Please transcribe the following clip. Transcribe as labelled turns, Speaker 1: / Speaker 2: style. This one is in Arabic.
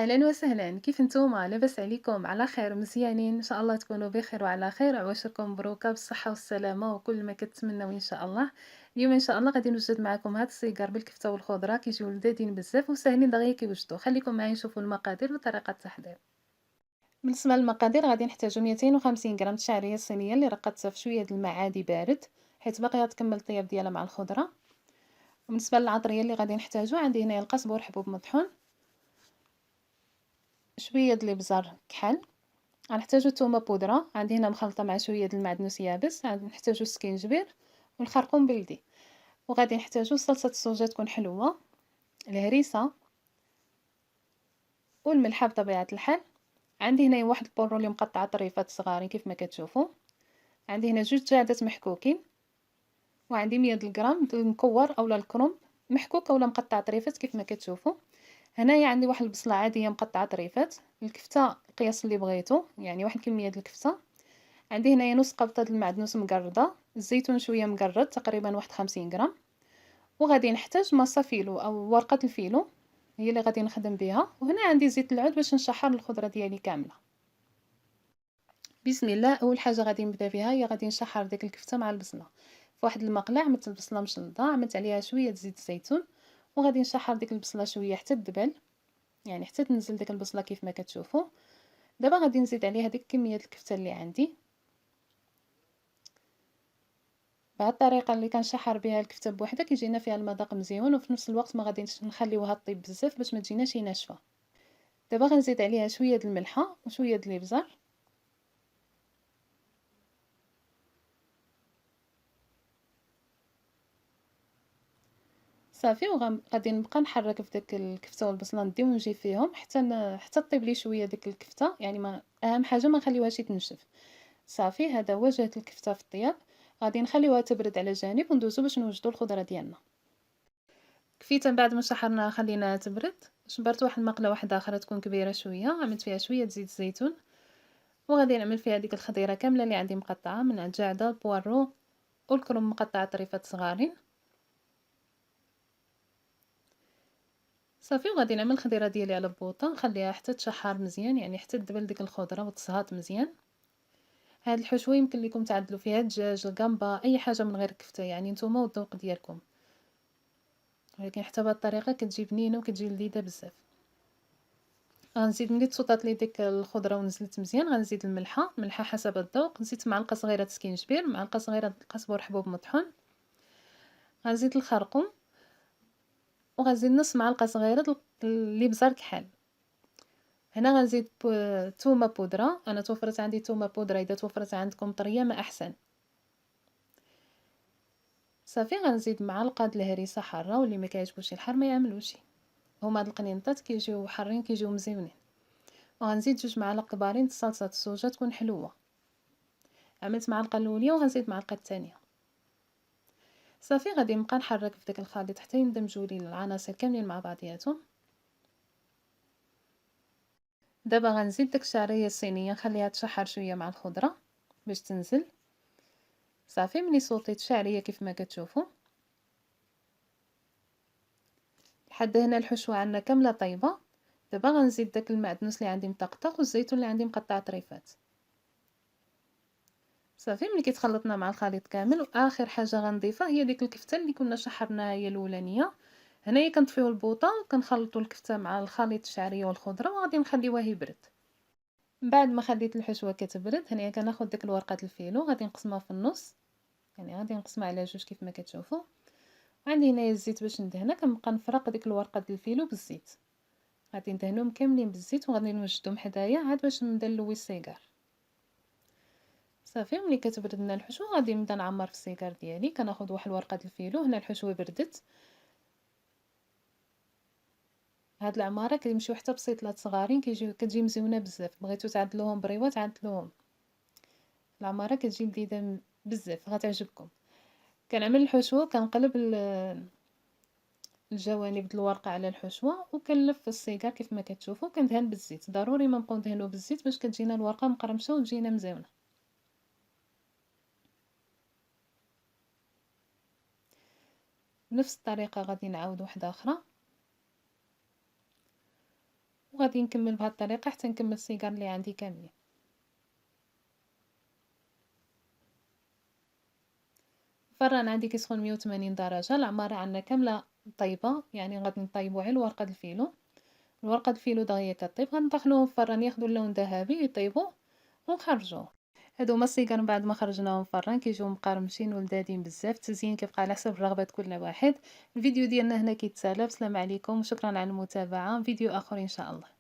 Speaker 1: أهلًا وسهلًا، كيف نتوما؟ لاباس عليكم؟ على خير؟ مزيانين؟ إن شاء الله تكونوا بخير وعلى خير، عواشركم مبروكة بالصحة والسلامة وكل ما كتمناو إن شاء الله. اليوم إن شاء الله غادي نوجد معكم هاد السيجار بالكفتة والخضرة، كيجيو لذاذين بزاف وساهلين دغيا كيوجدوا. خليكم معايا نشوفوا المقادير وطريقة التحضير. بالنسبة للمقادير غادي نحتاجو 250 غرام الشعرية الصينية اللي رقدتها في شوية د الماء عادي بارد، حيت باقية تكمل الطياب ديالها مع الخضرة. وبالنسبة للعطرية اللي غادي نحتاجو عندي هنايا القزبر حبوب مطحون، شوية د الإبزار كحل، غنحتاجو تومة بودرة، عندي هنا مخلطة مع شوية د المعدنوس يابس، نحتاجو السكينجبير والخرقوم بلدي، وغادي نحتاجو صلصة الصوجا تكون حلوة، الهريسة والملحة بطبيعة الحال. عندي هنايا واحد البورو اللي مقطعة طريفات صغارين كيف ما كتشوفوا، عندي هنا 2 دجاجات محكوكين، وعندي 100 غرام د المكور اولا الكرنب محكوك اولا مقطع طريفات كيف ما كتشوفوا. هنايا عندي واحد البصلة عادية مقطعة طريفات، الكفتة القياس اللي بغيتو، يعني واحد الكمية د الكفتة. عندي هنايا نص قبطة د المعدنوس مقرضة، الزيتون شوية مقرض تقريبا واحد 50 غرام، وغادي نحتاج ماسا فيلو او ورقة الفيلو هي اللي غادي نخدم بها، وهنا عندي زيت العود باش نشحر الخضرة ديالي كاملة. بسم الله، اول حاجة غادي نبدا بها هي غادي نشحر ديك الكفتة مع البصلة. في واحد المقلاة عملت البصلة مشلضة، عملت عليها شوية زيت الزيتون، وغادي نشحر ديك البصلة شوية حتى تدبل، يعني حتى تنزل ديك البصلة كيف ما كتشوفوا. دابا غادي نزيد عليها ديك كمية الكفتة اللي عندي. بهاد الطريقة اللي كنشحر بها الكفتة بوحدها كيجينا فيها المذاق مزيون، وفي نفس الوقت ما غاديش نخليوها طيب بزاف باش ما تجيناش ناشفة. دابا غنزيد عليها شوية د الملحة وشوية د الابزار، صافي. غادي نبقى نحرك في داك الكفتة والبصلة، ندي ونجي فيهم حتى طيب لي شوية ديك الكفتة، يعني ما اهم حاجة ما نخليوهاش تنشف. صافي، هذا هو جهة الكفتة في الطياب. غادي نخليوها تبرد على جانب وندوزو باش نوجدو الخضرة ديالنا. كفيت من بعد ما شحرناها خليناها تبرد، جبرت واحد المقله واحده اخرى تكون كبيره شويه، عملت فيها شويه زيت الزيتون، وغادي نعمل فيها ديك الخضيره كامله اللي عندي مقطعه من الجعده البوارو والكرنب مقطع طريفات صغارين. صافي، وغادي نعمل الخضيره ديالي على بوطه نخليها حتى تشحر مزيان، يعني حتى تدبل ديك الخضره وتصهات مزيان. هاد الحشوه يمكن لكم تعدلوا فيها الدجاج، القنبه، اي حاجه من غير الكفته، يعني نتوما والذوق ديالكم، ولكن حتى بهاد الطريقه كتجي بنينه وكتجي لذيذه بزاف. غنزيد ملي تصوطات لي ديك الخضره ونزلت مزيان غنزيد الملحه حسب الذوق، نزيد معلقه صغيره سكينجبير، معلقه صغيره قزبر حبوب مطحون، غنزيد الخرقوم، وغنزيد نص معلقه صغيره الابزار كحل. هنا غنزيد تومه بودره، انا توفرت عندي تومه بودره، اذا توفرت عندكم طريه ما احسن. صافي، غنزيد معلقه د الهريسه حاره، واللي ما كيعجبوش الحار ما يعملوش، هما هاد القنينطات كيجيو حارين كيجيو مزيونين. وغنزيد 2 معالق كبارين د صلصه الصوجا تكون حلوه، عملت معلقه الاولى وغنزيد معلقه الثانيه. صافي، غادي نبقى نحرك في داك الخليط حتى يندمجوا لي العناصر كاملين مع بعضياتهم. دابا غنزيد داك الشعريه الصينيه نخليها تشحر شويه مع الخضره باش تنزل. صافي، ملي صوتيت الشعريه كيف ما كتشوفوا لحد هنا الحشوه عندنا كامله طيبه. دابا غنزيد داك المعدنوس اللي عندي مطقطق والزيتون اللي عندي مقطع طريفات. صافي، ملي كيتخلطنا مع الخليط كامل، واخر حاجه غنضيفها هي ديك الكفته اللي كنا شحرناها هي الاولانيه. هنايا كنطفيو البوطه وكنخلطوا الكفته مع الخليط الشعريه والخضره وغادي نخليوها يبرد. من بعد ما خليت الحشوه كتبرد، هنايا كناخذ ديك الورقه الفيلو غادي نقسمها في النص، يعني غادي نقسمها على جوج كيف ما كتشوفوا. عندي هنايا الزيت باش ندهنها، كنبقى نفرق ديك الورقه ديال الفيلو بالزيت، غادي ندهنهم كاملين بالزيت وغادي نوجدهم حدايا عاد باش نبدا نلوي السيجار. صافي، ملي كتبرد لنا الحشوه غادي نبدا نعمر في السيجار ديالي. كناخذ واحد ورقه الفيلو، هنا الحشوه بردت، هاد العماره كيمشيو حتى بسيطلات صغارين كتجي مزيونه بزاف، بغيتو تعدلوهم بريوات عدلوهم، العماره كتجي لذيذه بزاف غتعجبكم. كنعمل الحشوه كنقلب الجوانب د الورقه على الحشوه وكنلف في السيجار كيف ما كتشوفوا، كندهن بالزيت، ضروري ما نبقاو ندهنوا بالزيت باش كتجينا الورقه مقرمشه وتجينا مزيونه. بنفس الطريقه غادي نعاود وحده اخرى، وغادي نكمل بهاد الطريقة حتى نكمل السيجار اللي عندي كاملين. الفران عندي كيسخن 180 درجة، العمارة عندنا كاملة طايبة، يعني غادي نطيبو غير ورقة الفيلو. الورقة الفيلو دغيا كطيب غندخلوهم في الفران ياخدو اللون ذهبي يطيبو ونخرجوه. هادو هما السيجار من بعد ما خرجناهم من الفران كيجيو مقرمشين ولذاذين بزاف. التزيين كيبقى على حسب رغبة كل واحد. الفيديو ديالنا هنا كيتسالى. بسلام عليكم وشكرا على المتابعة. فيديو اخر ان شاء الله.